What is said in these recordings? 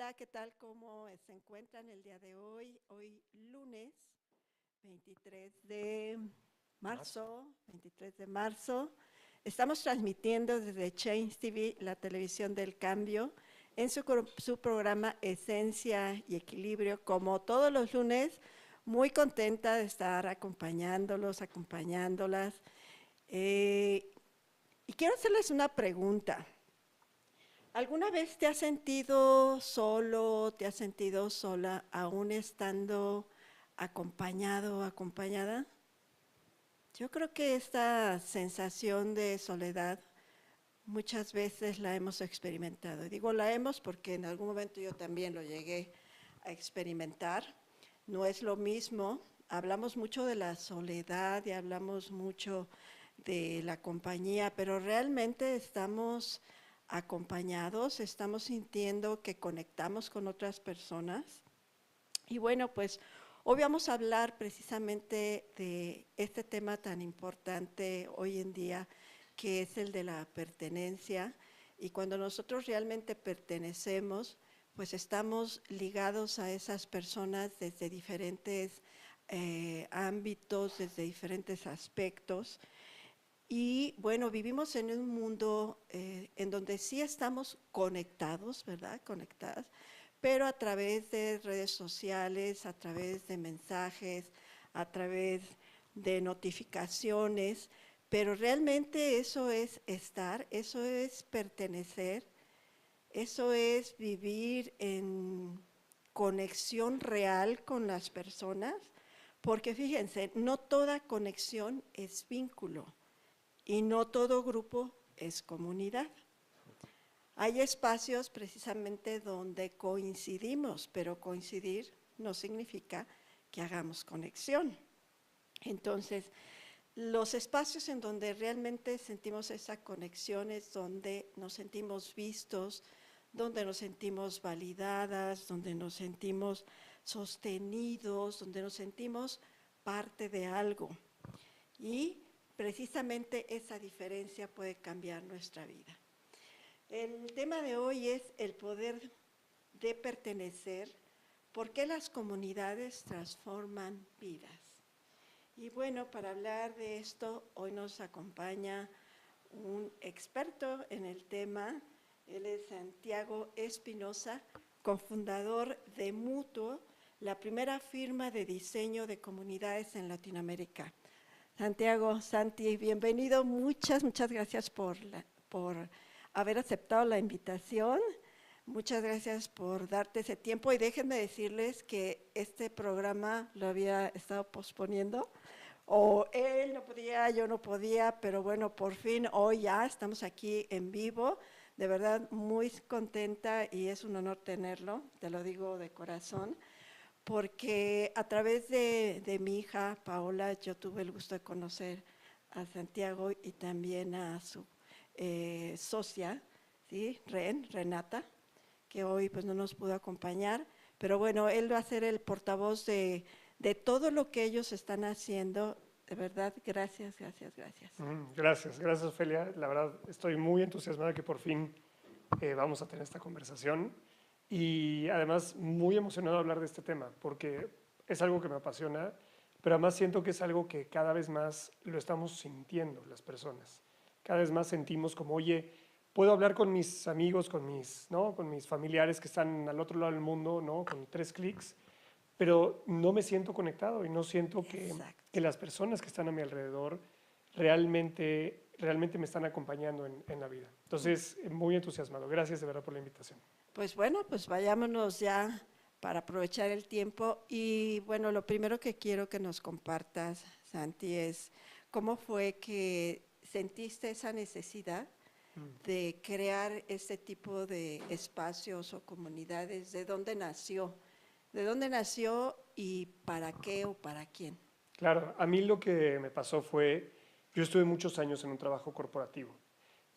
Hola, ¿qué tal? ¿Cómo se encuentran el día de hoy? Hoy lunes 23 de marzo, 23 de marzo. Estamos transmitiendo desde Change TV, la televisión del cambio, en su programa Esencia y Equilibrio, como todos los lunes. Muy contenta de estar acompañándolos, acompañándolas. Y quiero hacerles una pregunta. ¿Alguna vez te has sentido solo, te has sentido sola, aún estando acompañado o acompañada? Yo creo que esta sensación de soledad muchas veces la hemos experimentado. Y digo la hemos porque en algún momento yo también lo llegué a experimentar. No es lo mismo. Hablamos mucho de la soledad y hablamos mucho de la compañía, pero realmente estamos acompañados, estamos sintiendo que conectamos con otras personas. Y bueno, pues hoy vamos a hablar precisamente de este tema tan importante hoy en día, que es el de la pertenencia. Y cuando nosotros realmente pertenecemos, pues estamos ligados a esas personas desde diferentes ámbitos, desde diferentes aspectos. Y bueno, vivimos en un mundo en donde sí estamos conectados, ¿verdad? Conectadas, pero a través de redes sociales, a través de mensajes, a través de notificaciones, pero realmente eso es estar, eso es pertenecer, eso es vivir en conexión real con las personas, porque fíjense, no toda conexión es vínculo. Y no todo grupo es comunidad. Hay espacios precisamente donde coincidimos, pero coincidir no significa que hagamos conexión. Entonces, los espacios en donde realmente sentimos esa conexión es donde nos sentimos vistos, donde nos sentimos validadas, donde nos sentimos sostenidos, donde nos sentimos parte de algo. Y precisamente esa diferencia puede cambiar nuestra vida. El tema de hoy es el poder de pertenecer, por qué las comunidades transforman vidas. Y bueno, para hablar de esto, hoy nos acompaña un experto en el tema. Él es Santiago Espinosa, cofundador de Mutuo, la primera firma de diseño de comunidades en Latinoamérica. Santiago, Santi, bienvenido. Muchas gracias por haber aceptado la invitación. Muchas gracias por darte ese tiempo y déjenme decirles que este programa lo había estado posponiendo. O él no podía, yo no podía, pero bueno, por fin hoy ya estamos aquí en vivo. De verdad, muy contenta y es un honor tenerlo, te lo digo de corazón. Porque a través de mi hija Paola yo tuve el gusto de conocer a Santiago y también a su socia, ¿sí? Renata, que hoy pues no nos pudo acompañar, pero bueno, él va a ser el portavoz de todo lo que ellos están haciendo. De verdad, gracias. Gracias, Ofelia. La verdad, estoy muy entusiasmada que por fin vamos a tener esta conversación y además muy emocionado de hablar de este tema porque es algo que me apasiona, pero además siento que es algo que cada vez más lo estamos sintiendo las personas. Cada vez más sentimos como, oye, puedo hablar con mis amigos, ¿no? Con mis familiares que están al otro lado del mundo, ¿no? Con 3 clics, pero no me siento conectado y no siento que las personas que están a mi alrededor realmente me están acompañando en la vida. Entonces, muy entusiasmado. Gracias de verdad por la invitación. Pues bueno, pues vayámonos ya para aprovechar el tiempo. Y bueno, lo primero que quiero que nos compartas, Santi, es cómo fue que sentiste esa necesidad de crear este tipo de espacios o comunidades. ¿De dónde nació? ¿De dónde nació y para qué o para quién? Claro, a mí lo que me pasó fue, yo estuve muchos años en un trabajo corporativo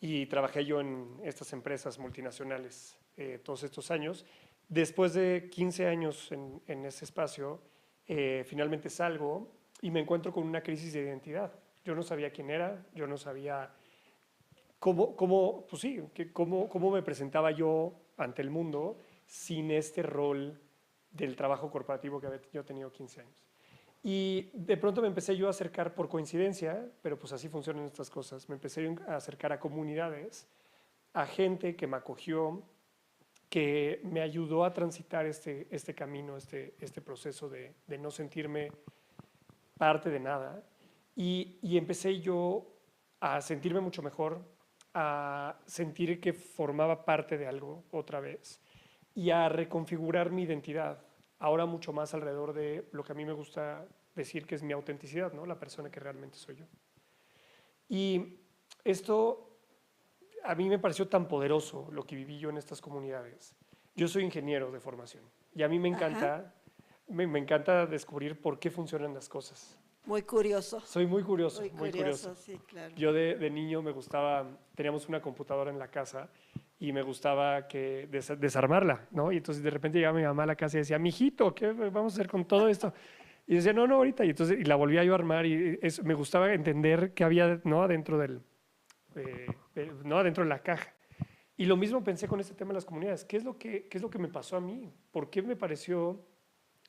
y trabajé yo en estas empresas multinacionales todos estos años. Después de 15 años en ese espacio, finalmente salgo y me encuentro con una crisis de identidad. Yo no sabía quién era, yo no sabía pues sí, cómo me presentaba yo ante el mundo sin este rol del trabajo corporativo que había yo tenido 15 años. Y de pronto me empecé yo a acercar por coincidencia, pero pues así funcionan estas cosas, me empecé a acercar a comunidades, a gente que me acogió, que me ayudó a transitar este camino, este proceso de no sentirme parte de nada. Y empecé yo a sentirme mucho mejor, a sentir que formaba parte de algo otra vez y a reconfigurar mi identidad, ahora mucho más alrededor de lo que a mí me gusta decir que es mi autenticidad, ¿no? La persona que realmente soy yo. Y esto a mí me pareció tan poderoso lo que viví yo en estas comunidades. Yo soy ingeniero de formación y a mí me Ajá. encanta, me encanta descubrir por qué funcionan las cosas. Muy curioso. Soy muy curioso, Muy muy curioso. curioso, sí, claro. Yo de niño me gustaba, teníamos una computadora en la casa y me gustaba que desarmarla, ¿no? Y entonces de repente llegaba mi mamá a la casa y decía, mijito, ¿qué vamos a hacer con todo esto? Y decía, no, no, ahorita. Y entonces y la volvía yo a armar y me gustaba entender qué había, ¿no? Adentro no, adentro de la caja. Y lo mismo pensé con este tema de las comunidades. ¿Qué es lo que me pasó a mí? ¿Por qué me pareció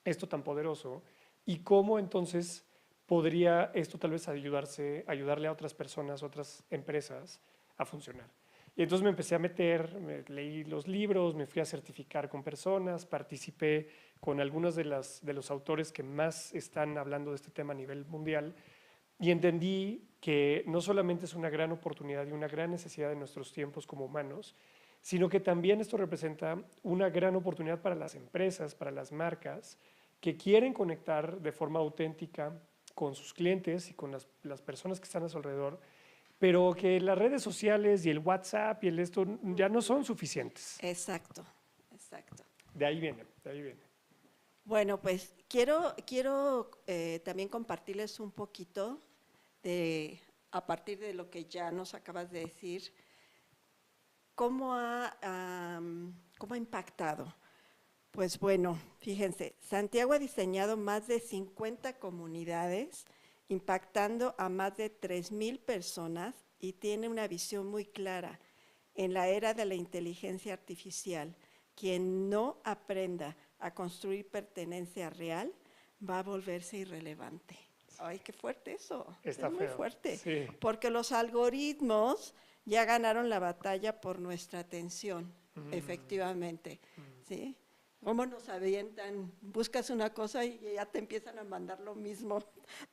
esto tan poderoso? ¿Y cómo entonces podría esto tal vez ayudarle a otras personas, otras empresas a funcionar? Y entonces me empecé a meter, leí los libros, me fui a certificar con personas, participé con algunos de los autores que más están hablando de este tema a nivel mundial y entendí que no solamente es una gran oportunidad y una gran necesidad de nuestros tiempos como humanos, sino que también esto representa una gran oportunidad para las empresas, para las marcas, que quieren conectar de forma auténtica con sus clientes y con las personas que están a su alrededor, pero que las redes sociales y el WhatsApp y el esto ya no son suficientes. Exacto, exacto. De ahí viene, de ahí viene. Bueno, pues quiero también compartirles un poquito a partir de lo que ya nos acabas de decir, cómo ha impactado. Pues bueno, fíjense, Santiago ha diseñado más de 50 comunidades, impactando a más de 3,000 personas y tiene una visión muy clara. En la era de la inteligencia artificial, quien no aprenda a construir pertenencia real va a volverse irrelevante. Ay, qué fuerte eso. Está Es muy feo. fuerte, Sí. porque los algoritmos ya ganaron la batalla por nuestra atención, efectivamente, ¿sí? ¿Cómo nos avientan? Buscas una cosa y ya te empiezan a mandar lo mismo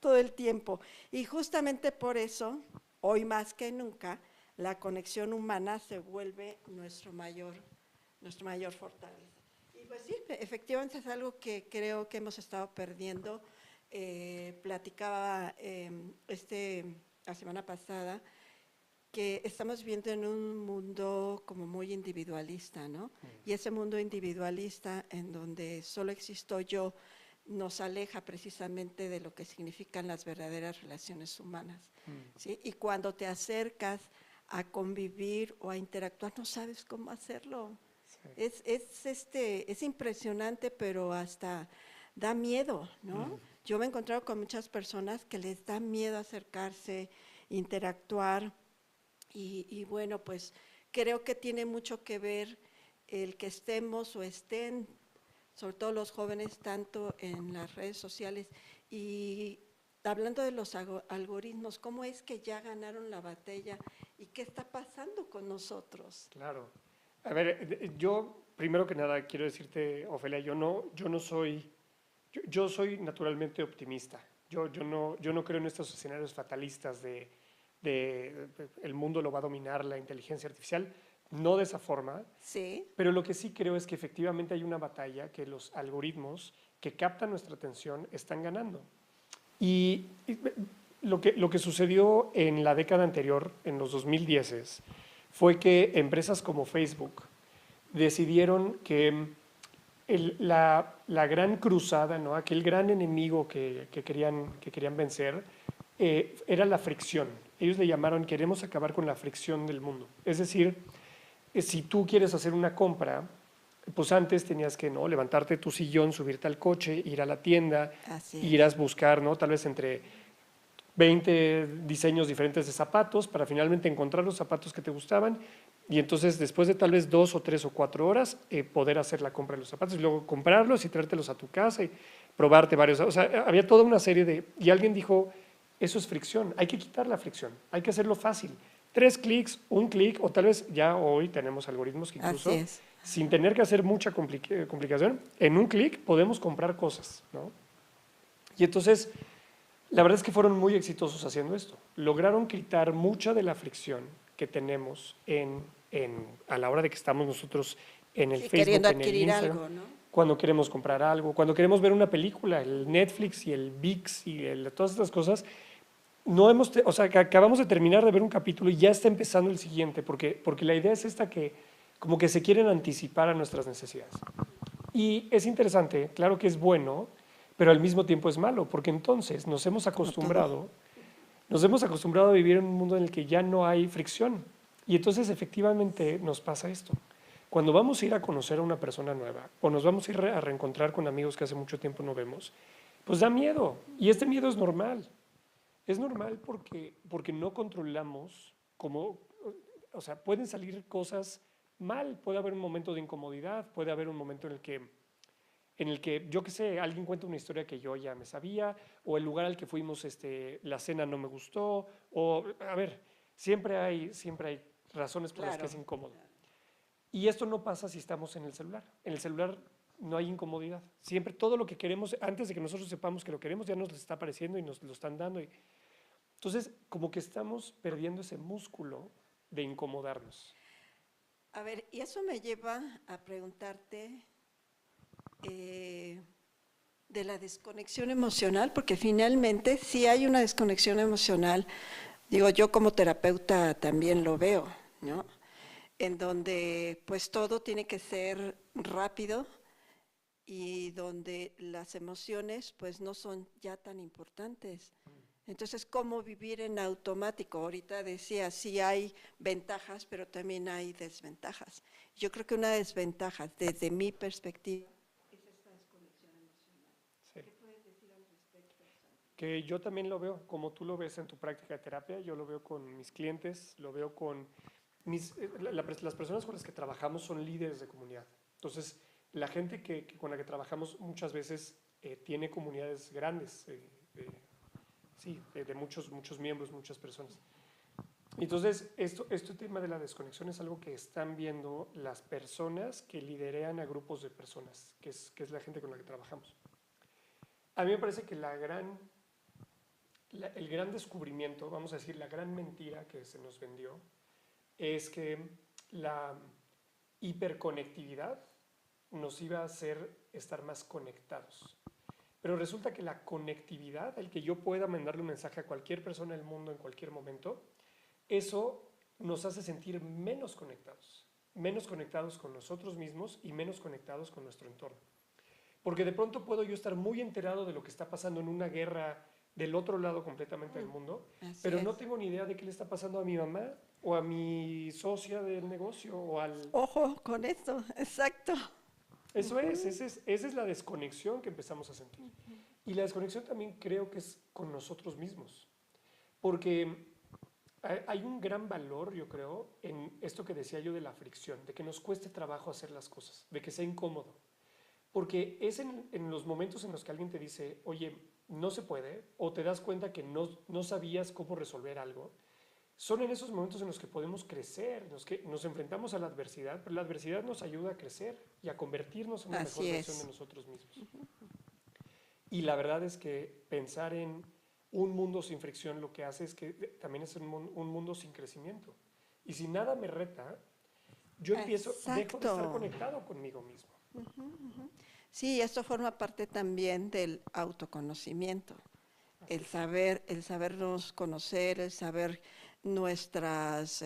todo el tiempo. Y justamente por eso, hoy más que nunca, la conexión humana se vuelve nuestro mayor fortaleza. Y pues sí, efectivamente es algo que creo que hemos estado perdiendo. Platicaba la semana pasada que estamos viviendo en un mundo como muy individualista, ¿no? Y ese mundo individualista en donde solo existo yo nos aleja precisamente de lo que significan las verdaderas relaciones humanas, ¿sí? Y cuando te acercas a convivir o a interactuar, no sabes cómo hacerlo. Sí. Es impresionante, pero hasta da miedo, ¿no? Yo me he encontrado con muchas personas que les da miedo acercarse, interactuar. Y bueno, pues creo que tiene mucho que ver el que estemos o estén, sobre todo los jóvenes, tanto en las redes sociales. Y hablando de los algoritmos, ¿cómo es que ya ganaron la batalla y qué está pasando con nosotros? Claro. A ver, yo primero que nada quiero decirte, Ofelia, yo soy naturalmente optimista. Yo no creo en estos escenarios fatalistas de el mundo lo va a dominar la inteligencia artificial, no de esa forma, Sí. pero lo que sí creo es que efectivamente hay una batalla que los algoritmos que captan nuestra atención están ganando. Y lo que sucedió en la década anterior, en los 2010, fue que empresas como Facebook decidieron que la gran cruzada, ¿no? Aquel gran enemigo que querían vencer, era la fricción. Ellos le llamaron, queremos acabar con la fricción del mundo. Es decir, si tú quieres hacer una compra, pues antes tenías que, ¿no?, levantarte tu sillón, subirte al coche, ir a la tienda, Así ir a buscar, ¿no?, tal vez entre 20 diseños diferentes de zapatos para finalmente encontrar los zapatos que te gustaban Y entonces, después de tal vez 2 o 3 o 4 horas, poder hacer la compra de los zapatos y luego comprarlos y traértelos a tu casa y probarte varios. O sea, había toda una serie de... Y alguien dijo, eso es fricción, hay que quitar la fricción, hay que hacerlo fácil. 3 clics, un clic, o tal vez ya hoy tenemos algoritmos que Así incluso, es. sin tener que hacer mucha complicación, en un clic podemos comprar cosas, ¿no? Y entonces, la verdad es que fueron muy exitosos haciendo esto. Lograron quitar mucha de la fricción que tenemos a la hora de que estamos nosotros en el Sí, Facebook, queriendo en el adquirir Instagram, algo, ¿no? cuando queremos comprar algo, cuando queremos ver una película, el Netflix y el VIX y todas estas cosas. No o sea, que acabamos de terminar de ver un capítulo y ya está empezando el siguiente, porque la idea es esta que como que se quieren anticipar a nuestras necesidades. Y es interesante, claro que es bueno, pero al mismo tiempo es malo, porque entonces Como todo. nos hemos acostumbrado a vivir en un mundo en el que ya no hay fricción. Y entonces efectivamente nos pasa esto. Cuando vamos a ir a conocer a una persona nueva o nos vamos a ir a reencontrar con amigos que hace mucho tiempo no vemos, pues da miedo. Y este miedo es normal. Es normal porque no controlamos cómo, o sea, pueden salir cosas mal, puede haber un momento de incomodidad, puede haber un momento en el que, yo qué sé, alguien cuenta una historia que yo ya me sabía, o el lugar al que fuimos, la cena no me gustó, o, a ver, siempre hay razones por las que Claro. es incómodo. Y esto no pasa si estamos en el celular. En el celular no hay incomodidad. Siempre todo lo que queremos, antes de que nosotros sepamos que lo queremos, ya nos lo está apareciendo y nos lo están dando. Entonces, como que estamos perdiendo ese músculo de incomodarnos. A ver, y eso me lleva a preguntarte eh, de la desconexión emocional, porque finalmente sí hay una desconexión emocional. Digo, yo como terapeuta también lo veo, ¿no? En donde pues todo tiene que ser rápido y donde las emociones pues no son ya tan importantes. Entonces, ¿cómo vivir en automático? Ahorita decía, sí hay ventajas, pero también hay desventajas. Yo creo que una desventaja, desde mi perspectiva, es esta desconexión emocional. Sí. ¿Qué puedes decir al respecto, Santi? Que yo también lo veo, como tú lo ves en tu práctica de terapia, yo lo veo con mis clientes, lo veo con las personas con las que trabajamos son líderes de comunidad. Entonces, la gente con la que trabajamos muchas veces tiene comunidades grandes, sí, de muchos miembros, muchas personas. Entonces, este tema de la desconexión es algo que están viendo las personas que liderean a grupos de personas, que es la gente con la que trabajamos. A mí me parece que el gran descubrimiento, vamos a decir, la gran mentira que se nos vendió, es que la hiperconectividad nos iba a hacer estar más conectados. Pero resulta que la conectividad, el que yo pueda mandarle un mensaje a cualquier persona del mundo en cualquier momento, eso nos hace sentir menos conectados con nosotros mismos y menos conectados con nuestro entorno. Porque de pronto puedo yo estar muy enterado de lo que está pasando en una guerra del otro lado completamente del mundo, Así pero no es. tengo ni idea de qué le está pasando a mi mamá o a mi socia del negocio o al... Ojo con esto, exacto. Eso es, esa es la desconexión que empezamos a sentir. Y la desconexión también creo que es con nosotros mismos, porque hay un gran valor, yo creo, en esto que decía yo de la fricción, de que nos cueste trabajo hacer las cosas, de que sea incómodo. Porque es en los momentos en los que alguien te dice, oye, no se puede, o te das cuenta que no sabías cómo resolver algo, son en esos momentos en los que podemos crecer, en los que nos enfrentamos a la adversidad, pero la adversidad nos ayuda a crecer y a convertirnos en una mejor Así versión de es. nosotros mismos. Y la verdad es que pensar en un mundo sin fricción lo que hace es que también es un mundo sin crecimiento. Y si nada me reta, dejo de estar Exacto. conectado conmigo mismo. Sí, esto forma parte también del autoconocimiento. Así es. El sabernos conocer, el saber nuestras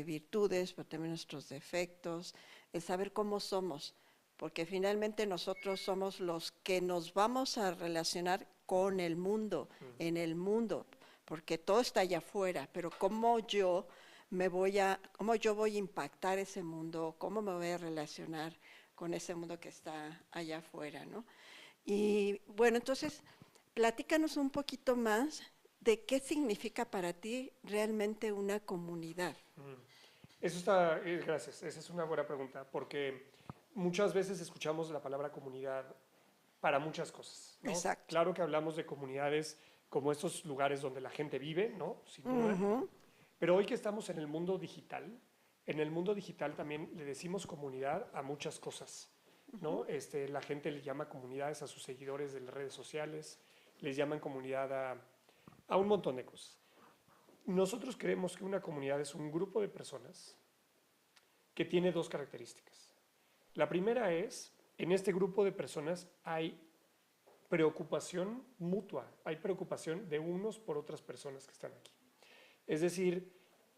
virtudes, pero también nuestros defectos, el saber cómo somos, porque finalmente nosotros somos los que nos vamos a relacionar con el mundo, en el mundo, porque todo está allá afuera, pero cómo yo voy a impactar ese mundo, cómo me voy a relacionar con ese mundo que está allá afuera, ¿no? Y bueno, entonces, platícanos un poquito más de qué significa para ti realmente una comunidad. Eso está, gracias, esa es una buena pregunta, porque muchas veces escuchamos la palabra comunidad para muchas cosas, ¿no? Exacto. Claro que hablamos de comunidades como estos lugares donde la gente vive, ¿no? Sin duda. Ujú. Pero hoy que estamos en el mundo digital también le decimos comunidad a muchas cosas, ¿no? La gente le llama comunidades a sus seguidores de las redes sociales, les llaman comunidad a un montón de cosas. Nosotros creemos que una comunidad es un grupo de personas que tiene dos características. La primera es, en este grupo de personas hay preocupación mutua, hay preocupación de unos por otras personas que están aquí. Es decir,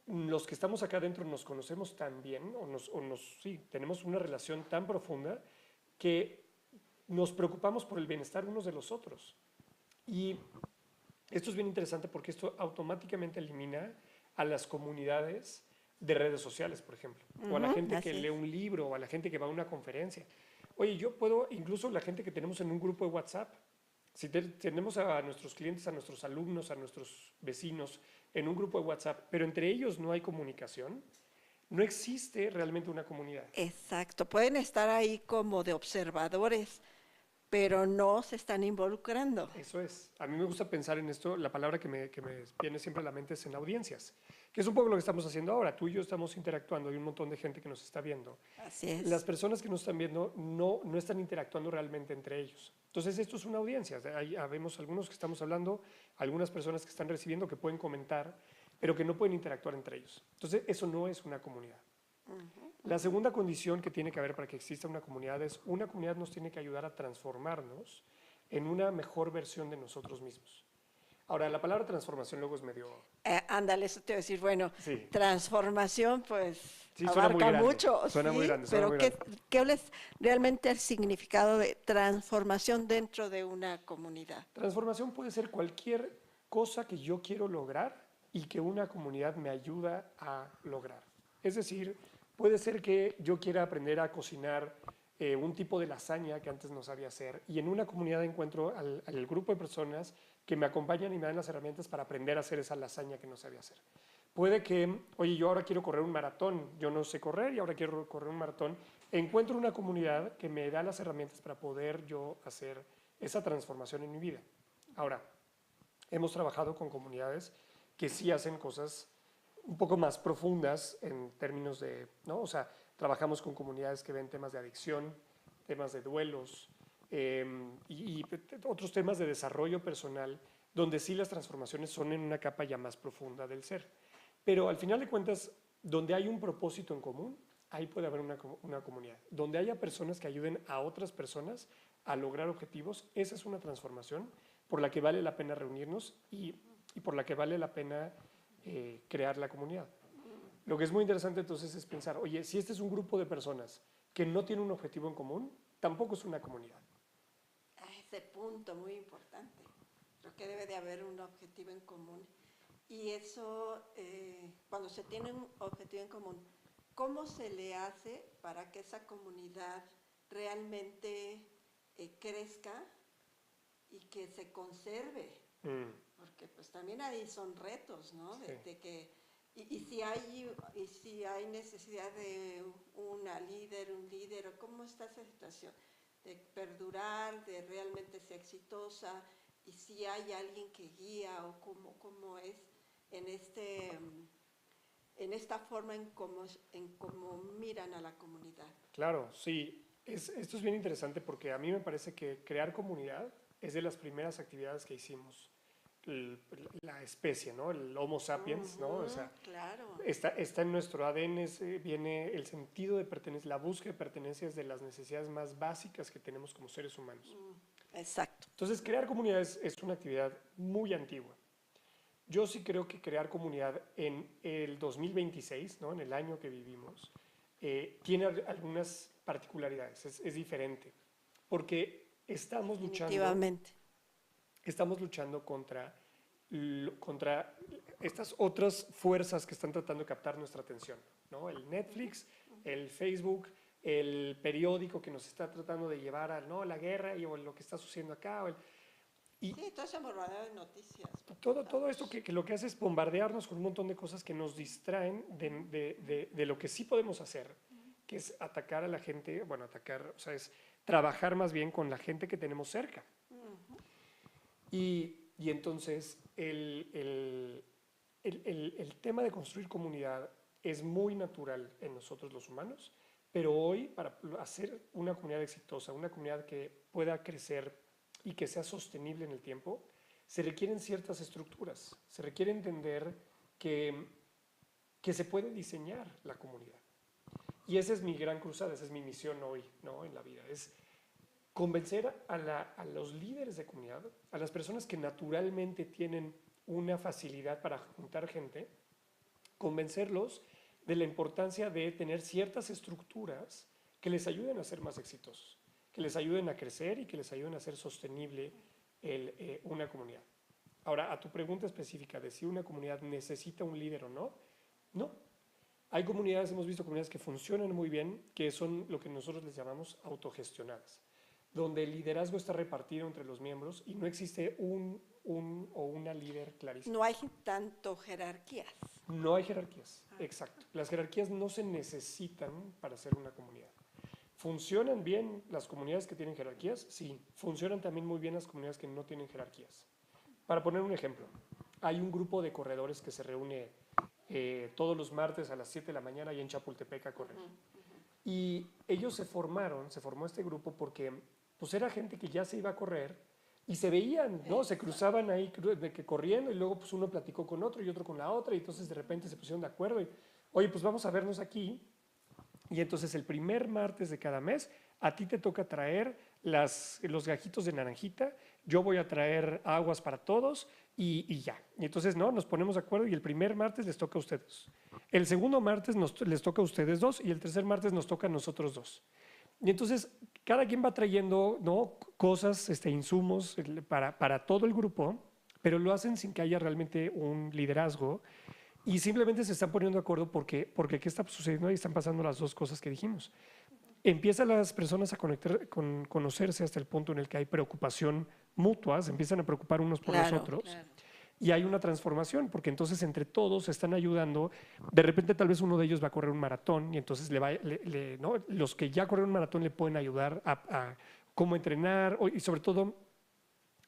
los que estamos acá adentro nos conocemos tan bien, sí, tenemos una relación tan profunda que nos preocupamos por el bienestar unos de los otros. Y esto es bien interesante porque esto automáticamente elimina a las comunidades de redes sociales, por ejemplo, o a la gente que Así lee es. un libro, o a la gente que va a una conferencia. Oye, yo puedo, incluso la gente que tenemos en un grupo de WhatsApp, si tenemos a nuestros clientes, a nuestros alumnos, a nuestros vecinos en un grupo de WhatsApp, pero entre ellos no hay comunicación, no existe realmente una comunidad. Exacto. Pueden estar ahí como de observadores, pero no se están involucrando. Eso es. A mí me gusta pensar en esto, la palabra que me viene siempre a la mente es en audiencias, que es un poco lo que estamos haciendo ahora. Tú y yo estamos interactuando, hay un montón de gente que nos está viendo. Así Las es. personas que nos están viendo no están interactuando realmente entre ellos. Entonces esto es una audiencia. Ahí vemos algunos que estamos hablando, algunas personas que están recibiendo, que pueden comentar, pero que no pueden interactuar entre ellos. Entonces eso no es una comunidad. La segunda condición que tiene que haber para que exista una comunidad es una comunidad nos tiene que ayudar a transformarnos en una mejor versión de nosotros mismos. Ahora, la palabra transformación luego es medio... Ándale, eso te iba a decir, bueno, Sí, transformación pues sí, suena muy abarca grande. mucho, Suena muy sí, grande, suena pero muy grande. ¿qué es realmente el significado de transformación dentro de una comunidad? Transformación puede ser cualquier cosa que yo quiero lograr y que una comunidad me ayuda a lograr. Es decir, puede ser que yo quiera aprender a cocinar un tipo de lasaña que antes no sabía hacer y en una comunidad encuentro al grupo de personas que me acompañan y me dan las herramientas para aprender a hacer esa lasaña que no sabía hacer. Puede que, oye, yo ahora quiero correr un maratón, yo no sé correr y ahora quiero correr un maratón. Encuentro una comunidad que me da las herramientas para poder yo hacer esa transformación en mi vida. Ahora, hemos trabajado con comunidades que sí hacen cosas un poco más profundas en términos de, ¿no? O sea, trabajamos con comunidades que ven temas de adicción, temas de duelos y otros temas de desarrollo personal, donde sí las transformaciones son en una capa ya más profunda del ser. Pero al final de cuentas, donde hay un propósito en común, ahí puede haber una comunidad. Donde haya personas que ayuden a otras personas a lograr objetivos, esa es una transformación por la que vale la pena reunirnos y por la que vale la pena crear la comunidad. Lo que es muy interesante entonces es pensar, oye, si este es un grupo de personas que no tiene un objetivo en común, tampoco es una comunidad. Ese punto muy importante. Creo que debe de haber un objetivo en común. Y eso, cuando se tiene un objetivo en común, ¿cómo se le hace para que esa comunidad realmente crezca y que se conserve? Porque pues también ahí son retos, ¿no? Sí. De que, y si hay necesidad de una líder, un líder, o cómo está esa situación, de perdurar, de realmente ser exitosa, y si hay alguien que guía, o cómo es en en esta forma en cómo miran a la comunidad. Claro, sí. Esto es bien interesante porque a mí me parece que crear comunidad es de las primeras actividades que hicimos la especie, ¿no? El Homo sapiens, ¿no? O sea, Claro. está en nuestro ADN, viene el sentido de pertenencia, la búsqueda de pertenencia es de las necesidades más básicas que tenemos como seres humanos. Exacto. Entonces, crear comunidades es una actividad muy antigua. Yo sí creo que crear comunidad en el 2026, ¿no? En el año que vivimos, tiene algunas particularidades, es diferente, porque Definitivamente. estamos luchando contra estas otras fuerzas que están tratando de captar nuestra atención, ¿no? El Netflix, el Facebook, el periódico que nos está tratando de llevar a, ¿no?, la guerra y o lo que está sucediendo acá. Y Sí, todo ese bombardeo de noticias. por todo, todos todo esto lados. que lo que hace es bombardearnos con un montón de cosas que nos distraen de lo que sí podemos hacer, que es atacar a la gente, bueno, atacar, o sea, es trabajar más bien con la gente que tenemos cerca. Y entonces el tema de construir comunidad es muy natural en nosotros los humanos, pero hoy para hacer una comunidad exitosa, una comunidad que pueda crecer y que sea sostenible en el tiempo, se requieren ciertas estructuras, se requiere entender que, que se puede diseñar la comunidad. Y esa es mi gran cruzada, esa es mi misión hoy, ¿no? En la vida, es convencer a los líderes de comunidad, a las personas que naturalmente tienen una facilidad para juntar gente, convencerlos de la importancia de tener ciertas estructuras que les ayuden a ser más exitosos, que les ayuden a crecer y que les ayuden a hacer sostenible una comunidad. Ahora, a tu pregunta específica de si una comunidad necesita un líder o no, no. Hay comunidades, hemos visto comunidades que funcionan muy bien, que son lo que nosotros les llamamos autogestionadas, donde el liderazgo está repartido entre los miembros y no existe un o una líder clarísima. No hay tanto jerarquías. No hay jerarquías, exacto. Las jerarquías no se necesitan para ser una comunidad. ¿Funcionan bien las comunidades que tienen jerarquías? Sí. Funcionan también muy bien las comunidades que no tienen jerarquías. Para poner un ejemplo, hay un grupo de corredores que se reúne todos los martes a las 7 de la mañana ahí en Chapultepec a correr. Y ellos se formó este grupo porque pues era gente que ya se iba a correr y se veían, ¿no? Se cruzaban ahí corriendo y luego pues uno platicó con otro y otro con la otra y entonces de repente se pusieron de acuerdo y, oye, pues vamos a vernos aquí. Y entonces el primer martes de cada mes a ti te toca traer los gajitos de naranjita, yo voy a traer aguas para todos y ya. Y entonces no, nos ponemos de acuerdo y el primer martes les toca a ustedes. El segundo martes les toca a ustedes dos y el tercer martes nos toca a nosotros dos. Y entonces cada quien va trayendo, ¿no? Cosas, insumos para todo el grupo, pero lo hacen sin que haya realmente un liderazgo y simplemente se están poniendo de acuerdo porque ¿qué está sucediendo? Y están pasando las dos cosas que dijimos. Empiezan las personas a conocerse hasta el punto en el que hay preocupación mutua, se empiezan a preocupar unos por los otros. Claro. Y hay una transformación, porque entonces entre todos se están ayudando. De repente tal vez uno de ellos va a correr un maratón y entonces ¿no? Los que ya corren un maratón le pueden ayudar a cómo entrenar y sobre todo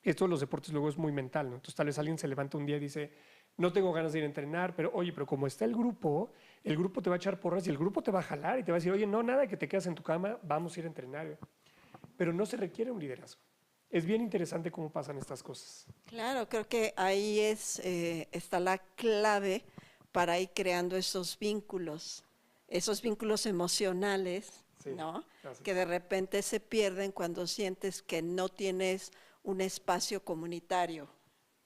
esto de los deportes luego es muy mental, ¿no? Entonces tal vez alguien se levanta un día y dice, no tengo ganas de ir a entrenar, pero oye, pero como está el grupo te va a echar porras y el grupo te va a jalar y te va a decir, oye, no, nada, que te quedas en tu cama, vamos a ir a entrenar. Pero no se requiere un liderazgo. Es bien interesante cómo pasan estas cosas. Claro, creo que ahí está la clave para ir creando esos vínculos emocionales, sí, ¿no? Que de repente se pierden cuando sientes que no tienes un espacio comunitario,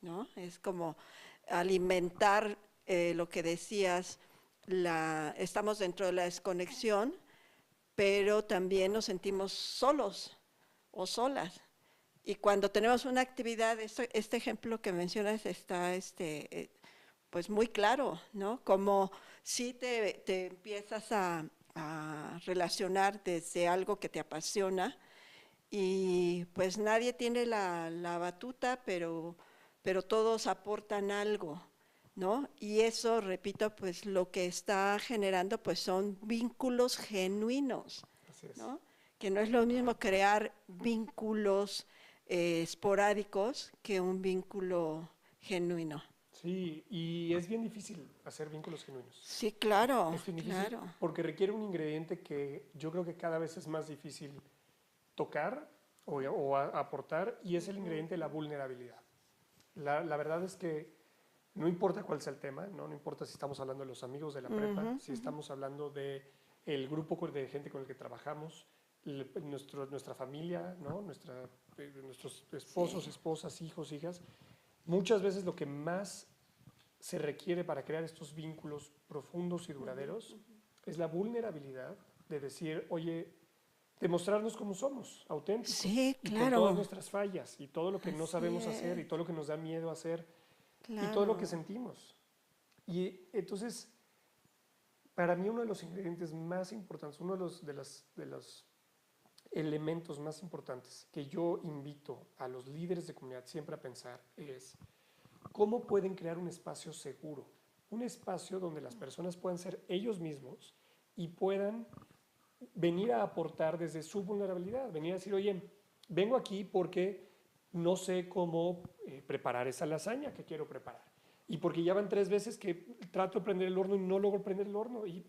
¿no? Es como alimentar lo que decías, estamos dentro de la desconexión, pero también nos sentimos solos o solas. Y cuando tenemos una actividad, este ejemplo que mencionas está pues muy claro, ¿no? Como si te empiezas a relacionar desde algo que te apasiona y pues nadie tiene la batuta, pero todos aportan algo, ¿no? Y eso, repito, pues lo que está generando pues son vínculos genuinos, ¿no? Que no es lo mismo crear vínculos esporádicos que un vínculo genuino. Sí, y es bien difícil hacer vínculos genuinos. Sí, claro, es bien difícil claro. Porque requiere un ingrediente que yo creo que cada vez es más difícil tocar o aportar, y es el ingrediente de la vulnerabilidad. La verdad es que no importa cuál sea el tema, no importa si estamos hablando de los amigos de la prepa, si estamos hablando del grupo de gente con el que trabajamos, nuestra familia, ¿no? Nuestros esposos, sí, esposas, hijos, hijas. Muchas veces lo que más se requiere para crear estos vínculos profundos y duraderos es la vulnerabilidad de decir, oye, demostrarnos cómo somos, auténticos, sí, claro, y con todas nuestras fallas y todo lo que no sabemos hacer y todo lo que nos da miedo hacer, claro, y todo lo que sentimos. Y entonces, para mí uno de los ingredientes más importantes, uno de los elementos más importantes que yo invito a los líderes de comunidad siempre a pensar es cómo pueden crear un espacio seguro, un espacio donde las personas puedan ser ellos mismos y puedan venir a aportar desde su vulnerabilidad, venir a decir, oye, vengo aquí porque no sé cómo preparar esa lasaña que quiero preparar. Y porque ya van 3 veces que trato de prender el horno y no logro prender el horno. Y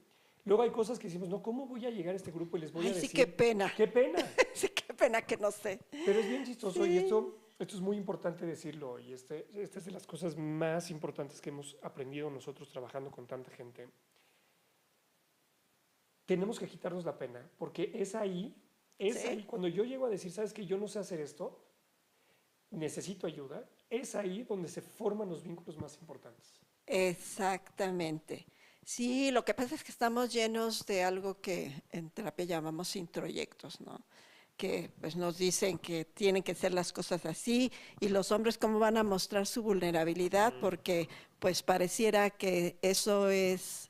luego hay cosas que decimos, no, ¿cómo voy a llegar a este grupo y les voy a Ay, decir? sí, qué pena. ¡Qué pena! Sí, qué pena que no sé. Pero es bien chistoso y Sí. esto es muy importante decirlo. Y esta es de las cosas más importantes que hemos aprendido nosotros trabajando con tanta gente. Tenemos que quitarnos la pena, porque es ahí, Sí. cuando yo llego a decir, ¿sabes qué? Yo no sé hacer esto, necesito ayuda, es ahí donde se forman los vínculos más importantes. Exactamente. Sí, lo que pasa es que estamos llenos de algo que en terapia llamamos introyectos, ¿no? Que pues nos dicen que tienen que ser las cosas así y los hombres cómo van a mostrar su vulnerabilidad porque pues pareciera que eso es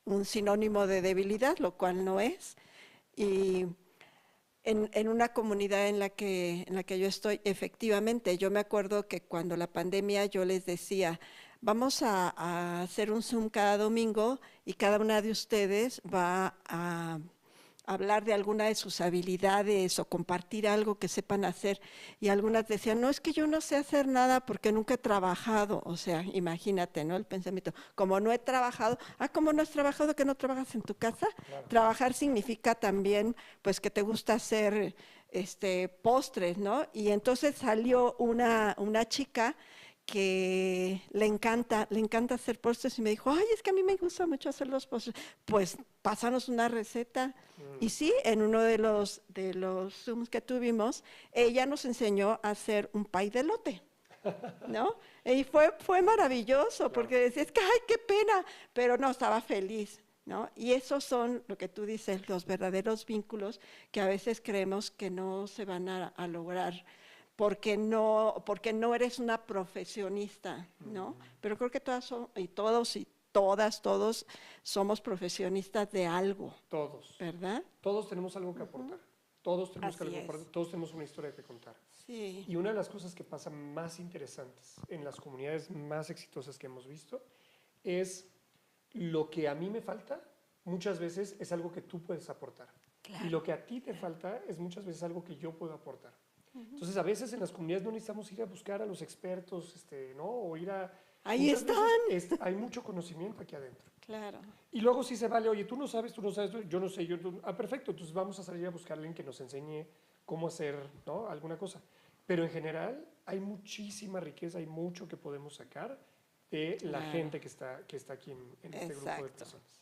un sinónimo de debilidad, lo cual no es. Y en una comunidad en la que yo estoy, efectivamente, yo me acuerdo que cuando la pandemia yo les decía, vamos a hacer un Zoom cada domingo y cada una de ustedes va a hablar de alguna de sus habilidades o compartir algo que sepan hacer. Y algunas decían, no, es que yo no sé hacer nada porque nunca he trabajado. O sea, imagínate, ¿no? El pensamiento, como no he trabajado, ¿cómo no has trabajado que no trabajas en tu casa? Claro. Trabajar significa también, pues, que te gusta hacer postres, ¿no? Y entonces salió una chica que le encanta hacer postres y me dijo, ay, es que a mí me gusta mucho hacer los postres. Pues pásanos una receta. Y sí, en uno de los Zooms que tuvimos, ella nos enseñó a hacer un pay de elote, ¿no? Y fue maravilloso, Claro. porque decía, es que, ay, qué pena, pero no, estaba feliz, ¿no? Y esos son, lo que tú dices, los verdaderos vínculos que a veces creemos que no se van a lograr porque no eres una profesionista, ¿no? Pero creo que todas son, y todos y todas, todos somos profesionistas de algo, Todos. ¿verdad? Todos tenemos algo que aportar. Todos tenemos Así algo que es. aportar. Todos tenemos una historia que contar. Sí, Y una de las cosas que pasa más interesantes en las comunidades más exitosas que hemos visto es lo que a mí me falta, muchas veces es algo que tú puedes aportar. claro. Y lo que a ti te falta es muchas veces algo que yo puedo aportar. Entonces, a veces en las comunidades no necesitamos ir a buscar a los expertos, ¿no? O ir a... Ahí Muchas están. veces hay mucho conocimiento aquí adentro. Claro. Y luego sí se vale, oye, tú no sabes, yo no sé, perfecto, entonces vamos a salir a buscar a alguien que nos enseñe cómo hacer, ¿no? Alguna cosa. Pero en general hay muchísima riqueza, hay mucho que podemos sacar de la Claro. gente que está aquí en este grupo de Exacto. personas.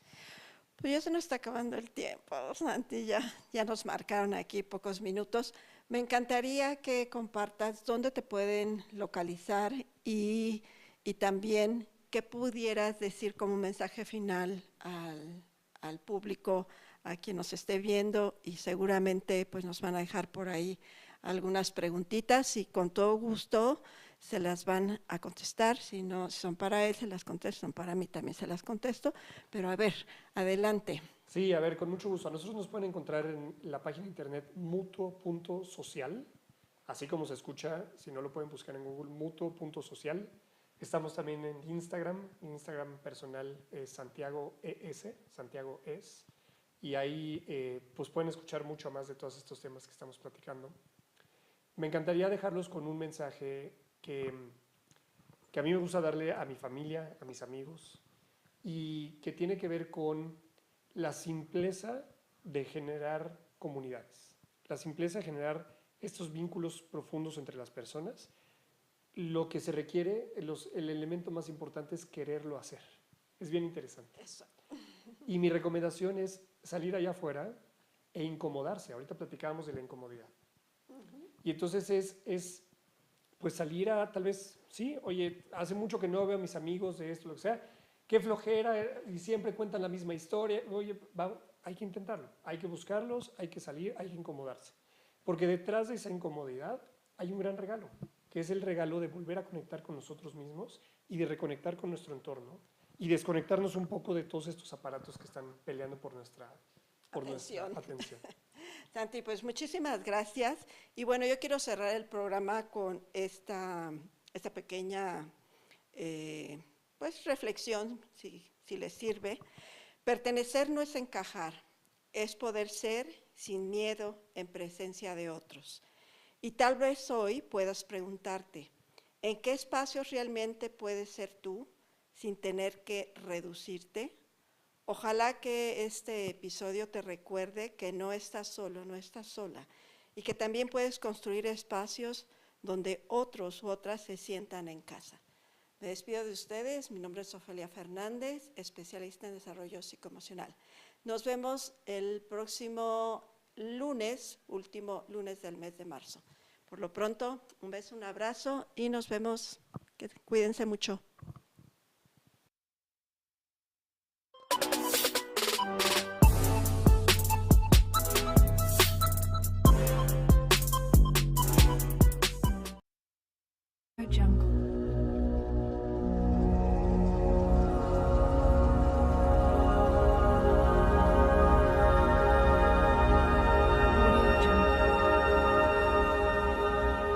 Pues ya se nos está acabando el tiempo, Santi, ya nos marcaron aquí pocos minutos. Me encantaría que compartas dónde te pueden localizar y también qué pudieras decir como mensaje final al público, a quien nos esté viendo y seguramente pues nos van a dejar por ahí algunas preguntitas y con todo gusto se las van a contestar. Si no si son para él, se las contesto, son para mí también se las contesto. Pero a ver, adelante. Sí, a ver, con mucho gusto. A nosotros nos pueden encontrar en la página de internet mutuo.social, así como se escucha, si no lo pueden buscar en Google, mutuo.social. Estamos también en Instagram personal es Santiago ES, Santiago es, y ahí pues pueden escuchar mucho más de todos estos temas que estamos platicando. Me encantaría dejarlos con un mensaje que a mí me gusta darle a mi familia, a mis amigos, y que tiene que ver con la simpleza de generar comunidades, la simpleza de generar estos vínculos profundos entre las personas. Lo que se requiere, el elemento más importante es quererlo hacer. Es bien interesante. Eso. Y mi recomendación es salir allá afuera e incomodarse. Ahorita platicábamos de la incomodidad. Y entonces es pues salir a tal vez, sí, oye, hace mucho que no veo a mis amigos de esto, lo que sea, qué flojera, y siempre cuentan la misma historia, oye, hay que intentarlo, hay que buscarlos, hay que salir, hay que incomodarse. Porque detrás de esa incomodidad hay un gran regalo, que es el regalo de volver a conectar con nosotros mismos y de reconectar con nuestro entorno y desconectarnos un poco de todos estos aparatos que están peleando por nuestra atención. Santi, pues muchísimas gracias. Y bueno, yo quiero cerrar el programa con esta pequeña pues reflexión, si les sirve. Pertenecer no es encajar, es poder ser sin miedo en presencia de otros. Y tal vez hoy puedas preguntarte, ¿en qué espacios realmente puedes ser tú sin tener que reducirte? Ojalá que este episodio te recuerde que no estás solo, no estás sola, y que también puedes construir espacios donde otros u otras se sientan en casa. Me despido de ustedes, mi nombre es Ofelia Fernández, especialista en desarrollo psicoemocional. Nos vemos el próximo lunes, último lunes del mes de marzo. Por lo pronto, un beso, un abrazo y nos vemos. Cuídense mucho.